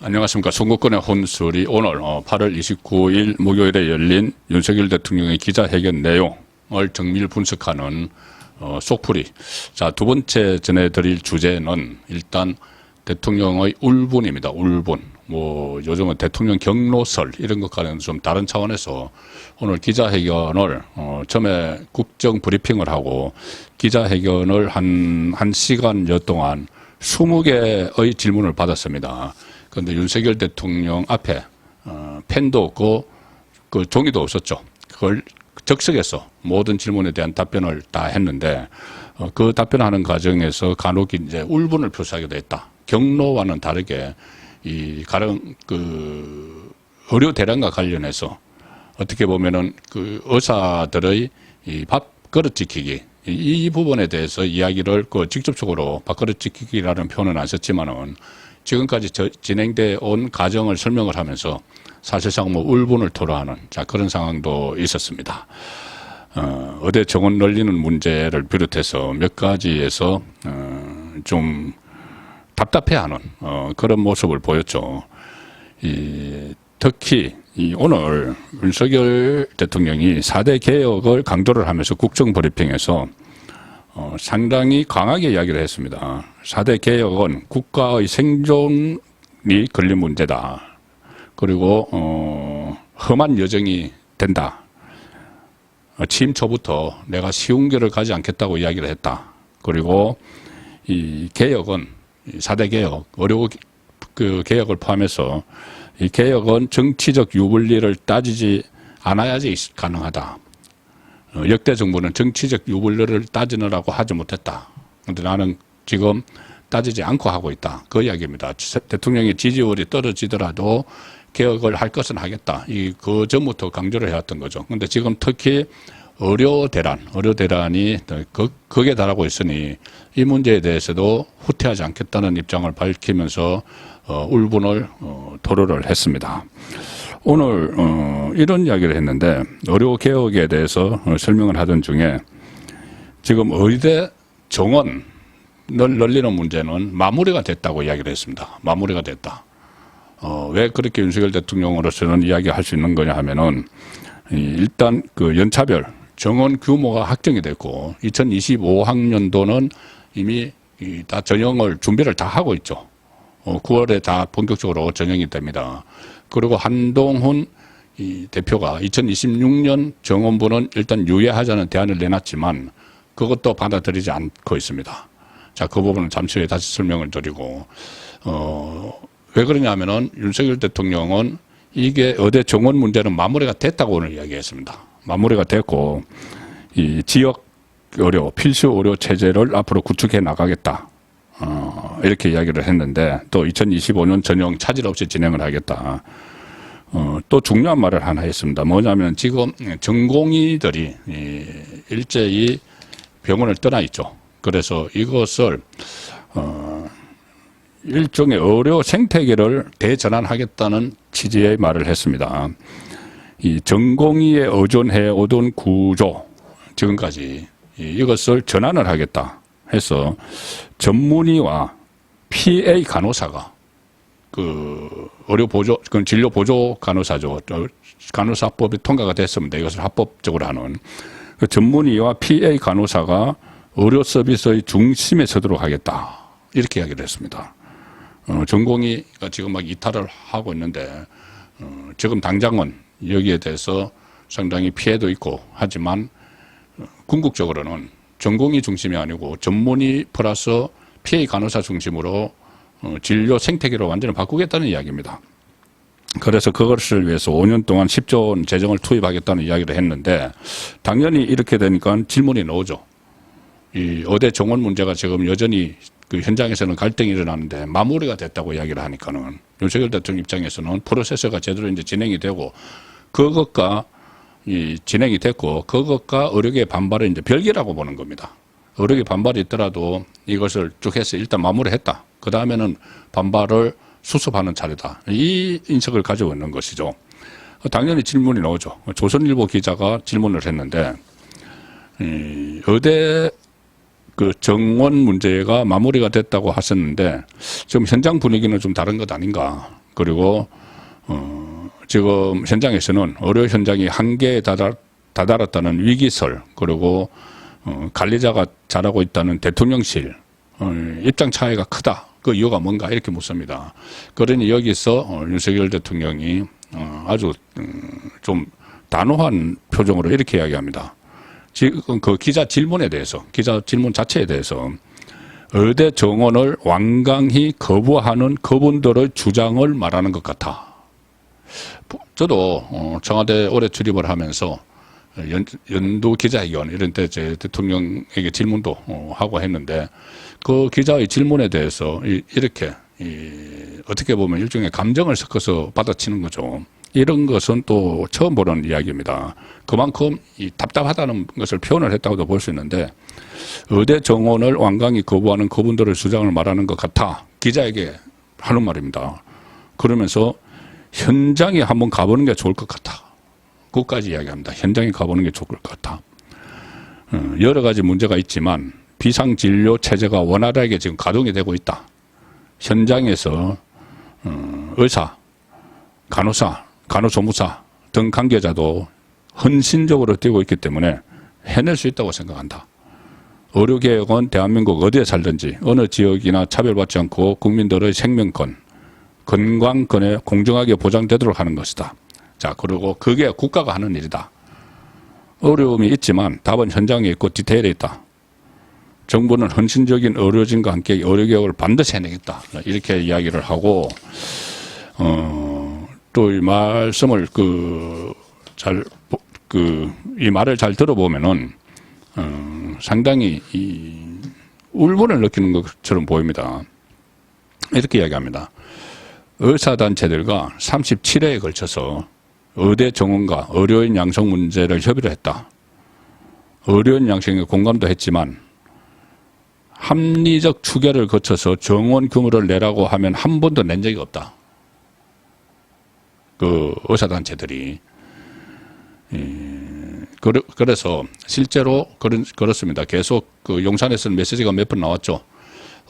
안녕하십니까. 선거권의 혼술이 오늘 8월 29일 목요일에 열린 윤석열 대통령의 기자회견 내용을 정밀 분석하는 속풀이. 자, 두 번째 전해드릴 주제는 일단 대통령의 울분입니다. 울분. 요즘은 대통령 경로설 이런 것과는 좀 다른 차원에서 오늘 기자회견을 처음에 국정 브리핑을 하고 기자회견을 한 시간여 동안 20개의 질문을 받았습니다. 그런데 윤석열 대통령 앞에 펜도 없고 그 종이도 없었죠. 그걸 적석에서 모든 질문에 대한 답변을 다 했는데 그 답변하는 과정에서 간혹 이제 울분을 표시하기도 했다. 경로와는 다르게 이 가령 그 의료 대란과 관련해서 어떻게 보면은 그 의사들의 이 밥그릇 지키기 이 부분에 대해서 이야기를 그 직접적으로 밥그릇 지키기라는 표현은 안 썼지만은 지금까지 진행돼 온 과정을 설명을 하면서 사실상 울분을 토로하는 그런 상황도 있었습니다. 의대 정원 늘리는 문제를 비롯해서 몇 가지에서 좀 답답해하는 그런 모습을 보였죠. 특히 오늘 윤석열 대통령이 4대 개혁을 강조를 하면서 국정 브리핑에서 상당히 강하게 이야기를 했습니다. 4대 개혁은 국가의 생존이 걸린 문제다. 그리고 험한 여정이 된다. 취임 초부터 내가 쉬운 길을 가지 않겠다고 이야기를 했다. 그리고 이 개혁은 4대 개혁, 의료 그 개혁을 포함해서 이 개혁은 정치적 유불리를 따지지 않아야지 가능하다. 역대 정부는 정치적 유불리를 따지느라고 하지 못했다. 그런데 나는 지금 따지지 않고 하고 있다. 그 이야기입니다. 대통령의 지지율이 떨어지더라도 개혁을 할 것은 하겠다. 그 전부터 강조를 해왔던 거죠. 그런데 지금 특히 의료 대란이 극에 달하고 있으니 이 문제에 대해서도 후퇴하지 않겠다는 입장을 밝히면서 울분을 토로를 했습니다. 오늘 이런 이야기를 했는데 의료 개혁에 대해서 설명을 하던 중에 지금 의대 정원을 늘리는 문제는 마무리가 됐다고 이야기를 했습니다. 마무리가 됐다. 왜 그렇게 윤석열 대통령으로서는 이야기할 수 있는 거냐 하면은 일단 그 연차별 정원 규모가 확정이 됐고 2025학년도는 이미 다 전형을 준비를 다 하고 있죠. 9월에 다 본격적으로 전형이 됩니다. 그리고 한동훈 대표가 2026년 정원부는 일단 유예하자는 대안을 내놨지만 그것도 받아들이지 않고 있습니다. 자, 그 부분은 잠시 후에 다시 설명을 드리고 왜 그러냐면은 윤석열 대통령은 이게 의대 정원 문제는 마무리가 됐다고 오늘 이야기했습니다. 마무리가 됐고 이 지역 의료 필수 의료 체제를 앞으로 구축해 나가겠다. 이렇게 이야기를 했는데 또 2025년 전형 차질 없이 진행을 하겠다. 또 중요한 말을 하나 했습니다. 뭐냐면 지금 전공의들이 일제히 병원을 떠나 있죠. 그래서 이것을 일종의 의료 생태계를 대전환하겠다는 취지의 말을 했습니다. 이 전공의에 의존해 오던 구조 지금까지 이것을 전환을 하겠다 해서 전문의와 PA 간호사가 그 의료 보조, 그건 진료 보조 간호사죠. 간호사법이 통과가 됐습니다. 이것을 합법적으로 하는 그 전문의와 PA 간호사가 의료 서비스의 중심에 서도록 하겠다. 이렇게 이야기를 했습니다. 전공의가 지금 막 이탈을 하고 있는데 지금 당장은 여기에 대해서 상당히 피해도 있고 하지만 궁극적으로는 전공의 중심이 아니고 전문의 플러스 PA 간호사 중심으로 진료 생태계로 완전히 바꾸겠다는 이야기입니다. 그래서 그것을 위해서 5년 동안 10조 원 재정을 투입하겠다는 이야기를 했는데 당연히 이렇게 되니까 질문이 나오죠. 이 의대 정원 문제가 지금 여전히 그 현장에서는 갈등이 일어나는데 마무리가 됐다고 이야기를 하니까는 윤석열 대통령 입장에서는 프로세서가 제대로 이제 진행이 되고 그것과 진행이 됐고 그것과 의료계의 반발은 이제 별개라고 보는 겁니다. 의료계 반발이 있더라도 이것을 쭉 해서 일단 마무리했다. 그 다음에는 반발을 수습하는 차례다. 이 인식을 가지고 있는 것이죠. 당연히 질문이 나오죠. 조선일보 기자가 질문을 했는데 의대 그 정원 문제가 마무리가 됐다고 하셨는데 지금 현장 분위기는 좀 다른 것 아닌가. 그리고 지금 현장에서는 의료 현장이 한계에 다다랐다는 위기설, 그리고 관리자가 잘하고 있다는 대통령실, 입장 차이가 크다. 그 이유가 뭔가 이렇게 묻습니다. 그러니 여기서 윤석열 대통령이 아주 좀 단호한 표정으로 이렇게 이야기합니다. 지금 그 기자 질문에 대해서, 기자 질문 자체에 대해서 의대 정원을 완강히 거부하는 그분들의 주장을 말하는 것 같아. 저도 청와대 오래 출입을 하면서 연도 기자회견 이런 때 제 대통령에게 질문도 하고 했는데, 그 기자의 질문에 대해서 이렇게 어떻게 보면 일종의 감정을 섞어서 받아치는 거죠. 이런 것은 또 처음 보는 이야기입니다. 그만큼 답답하다는 것을 표현을 했다고도 볼 수 있는데, 의대 정원을 완강히 거부하는 그분들의 주장을 말하는 것 같아 기자에게 하는 말입니다. 그러면서 현장에 한번 가보는 게 좋을 것 같아. 그것까지 이야기합니다. 현장에 가보는 게 좋을 것 같아. 여러 가지 문제가 있지만 비상진료 체제가 원활하게 지금 가동이 되고 있다. 현장에서 의사, 간호사, 간호조무사 등 관계자도 헌신적으로 뛰고 있기 때문에 해낼 수 있다고 생각한다. 의료개혁은 대한민국 어디에 살든지 어느 지역이나 차별받지 않고 국민들의 생명권, 건강권에 공정하게 보장되도록 하는 것이다. 자, 그리고 그게 국가가 하는 일이다. 어려움이 있지만 답은 현장에 있고 디테일에 있다. 정부는 헌신적인 의료진과 함께 의료개혁을 반드시 해내겠다. 이렇게 이야기를 하고, 또 이 말씀을 이 말을 잘 들어보면은, 상당히 울분을 느끼는 것처럼 보입니다. 이렇게 이야기합니다. 의사단체들과 37회에 걸쳐서 의대 정원과 의료인 양성 문제를 협의를 했다. 의료인 양성에 공감도 했지만 합리적 추계를 거쳐서 정원 규모를 내라고 하면 한 번도 낸 적이 없다. 그 의사단체들이. 그래서 실제로 그렇습니다. 계속 그 용산에서는 메시지가 몇 번 나왔죠.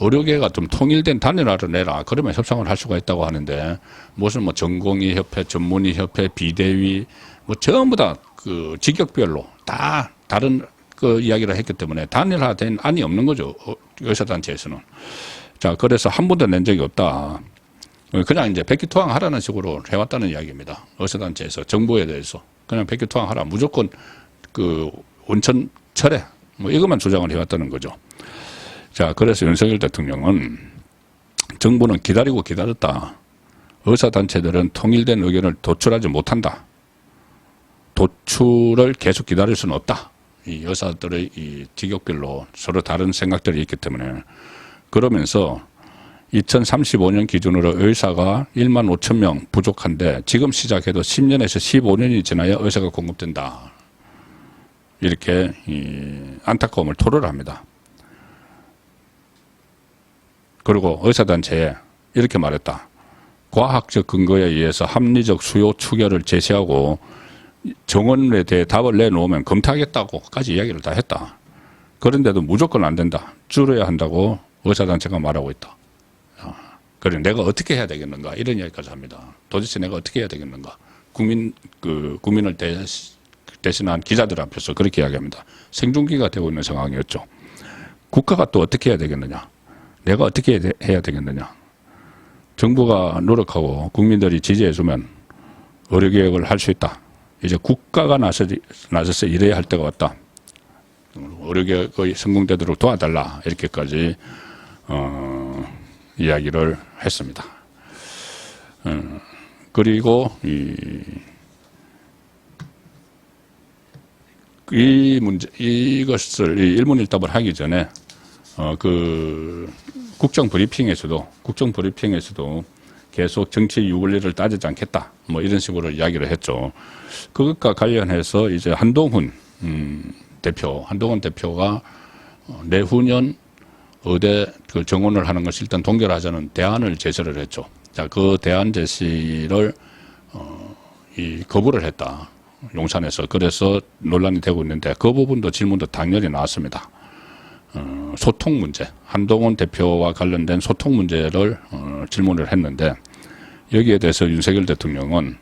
의료계가 좀 통일된 단일화를 내라. 그러면 협상을 할 수가 있다고 하는데, 무슨 뭐 전공의 협회, 전문의 협회, 비대위, 뭐 전부 다 그 직역별로 다 다른 그 이야기를 했기 때문에 단일화된 안이 없는 거죠. 의사단체에서는. 자, 그래서 한 번도 낸 적이 없다. 그냥 이제 백기투항 하라는 식으로 해왔다는 이야기입니다. 의사단체에서 정부에 대해서 그냥 백기투항 하라. 무조건 그 원천 철회. 뭐 이것만 주장을 해왔다는 거죠. 자, 그래서 윤석열 대통령은 정부는 기다리고 기다렸다. 의사단체들은 통일된 의견을 도출하지 못한다. 도출을 계속 기다릴 수는 없다. 이 의사들의 이 직역별로 서로 다른 생각들이 있기 때문에. 그러면서 2035년 기준으로 의사가 1만 5천 명 부족한데 지금 시작해도 10년에서 15년이 지나야 의사가 공급된다. 이렇게 안타까움을 토로를 합니다. 그리고 의사단체에 이렇게 말했다. 과학적 근거에 의해서 합리적 수요 추계를 제시하고 정원에 대해 답을 내놓으면 검토하겠다고까지 이야기를 다 했다. 그런데도 무조건 안 된다. 줄여야 한다고 의사단체가 말하고 있다. 그래 내가 어떻게 해야 되겠는가 이런 이야기까지 합니다. 도대체 내가 어떻게 해야 되겠는가. 국민을 대신한 기자들 앞에서 그렇게 이야기합니다. 생중계가 되고 있는 상황이었죠. 국가가 또 어떻게 해야 되겠느냐. 내가 어떻게 해야 되겠느냐. 정부가 노력하고 국민들이 지지해주면 의료개혁을 할 수 있다. 이제 국가가 나서서 일해야 할 때가 왔다. 의료개혁이 성공되도록 도와달라. 이렇게까지 이야기를 했습니다. 그리고 이것을 일문일답을 하기 전에 국정 브리핑에서도 계속 정치 유불리를 따지지 않겠다. 뭐 이런 식으로 이야기를 했죠. 그것과 관련해서 이제 한동훈 대표가 내후년 의대 그 정원을 하는 것을 일단 동결하자는 대안을 제시를 했죠. 자, 그 대안 제시를 거부를 했다. 용산에서. 그래서 논란이 되고 있는데 그 부분도 질문도 당연히 나왔습니다. 소통 문제, 한동훈 대표와 관련된 소통 문제를 질문을 했는데 여기에 대해서 윤석열 대통령은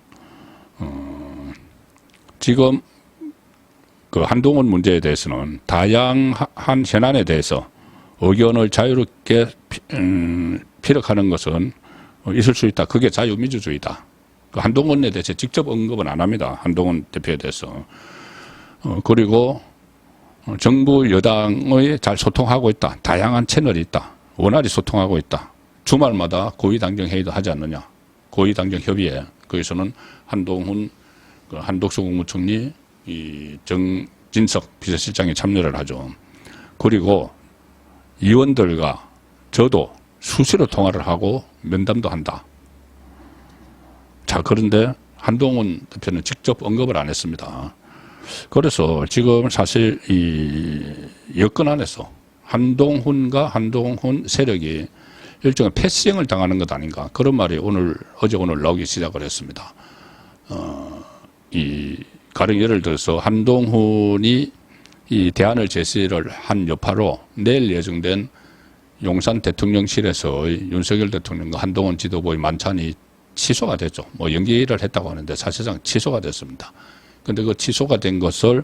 지금 그 한동훈 문제에 대해서는 다양한 현안에 대해서 의견을 자유롭게 피력하는 것은 있을 수 있다. 그게 자유민주주의다. 그 한동훈에 대해서 직접 언급은 안 합니다. 한동훈 대표에 대해서. 그리고 정부 여당의 잘 소통하고 있다. 다양한 채널이 있다. 원활히 소통하고 있다. 주말마다 고위당정 회의도 하지 않느냐. 고위당정 협의회. 거기서는 한동훈, 한독수 국무총리, 이 정진석 비서실장이 참여를 하죠. 그리고 의원들과 저도 수시로 통화를 하고 면담도 한다. 자, 그런데 한동훈 대표는 직접 언급을 안 했습니다. 그래서 지금 사실 이 여권 안에서 한동훈과 한동훈 세력이 일종의 패싱을 당하는 것 아닌가. 그런 말이 어제 오늘 나오기 시작을 했습니다. 가령 예를 들어서 한동훈이 이 대안을 제시를 한 여파로 내일 예정된 용산 대통령실에서의 윤석열 대통령과 한동훈 지도부의 만찬이 취소가 됐죠. 뭐 연기를 했다고 하는데 사실상 취소가 됐습니다. 근데 그 취소가 된 것을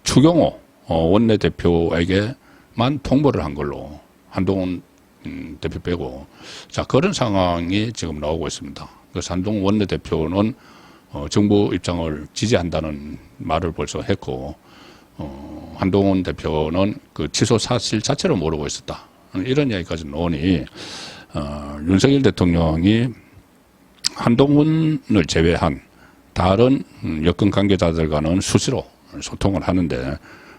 추경호 원내대표에게만 통보를 한 걸로 한동훈 대표 빼고, 자, 그런 상황이 지금 나오고 있습니다. 그래서 한동훈 원내대표는 정부 입장을 지지한다는 말을 벌써 했고, 한동훈 대표는 그 취소 사실 자체를 모르고 있었다. 이런 이야기까지 나오니, 윤석열 대통령이 한동훈을 제외한 다른 여권 관계자들과는 수시로 소통을 하는데,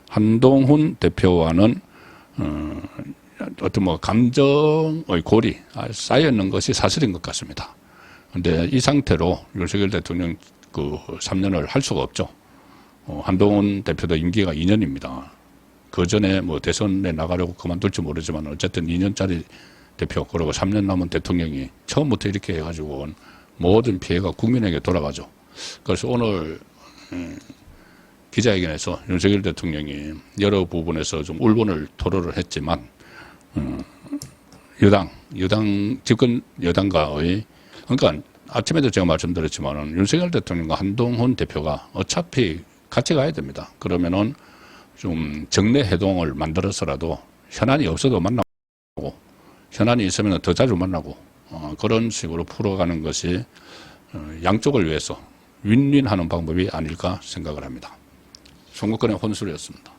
한동훈 대표와는 어떤 뭐 감정의 골이 쌓여 있는 것이 사실인 것 같습니다. 그런데 이 상태로 윤석열 대통령 그 3년을 할 수가 없죠. 한동훈 대표도 임기가 2년입니다. 그 전에 뭐 대선에 나가려고 그만둘지 모르지만 어쨌든 2년짜리 대표, 그리고 3년 남은 대통령이 처음부터 이렇게 해가지고 모든 피해가 국민에게 돌아가죠. 그래서 오늘 기자회견에서 윤석열 대통령이 여러 부분에서 좀 울분을 토로를 했지만, 집권 여당과의, 그러니까 아침에도 제가 말씀드렸지만 윤석열 대통령과 한동훈 대표가 어차피 같이 가야 됩니다. 그러면은 좀 정례 회동을 만들어서라도 현안이 없어도 만나고, 현안이 있으면 더 자주 만나고, 그런 식으로 풀어가는 것이 양쪽을 위해서 윈윈하는 방법이 아닐까 생각을 합니다. 송국권의 혼술이었습니다.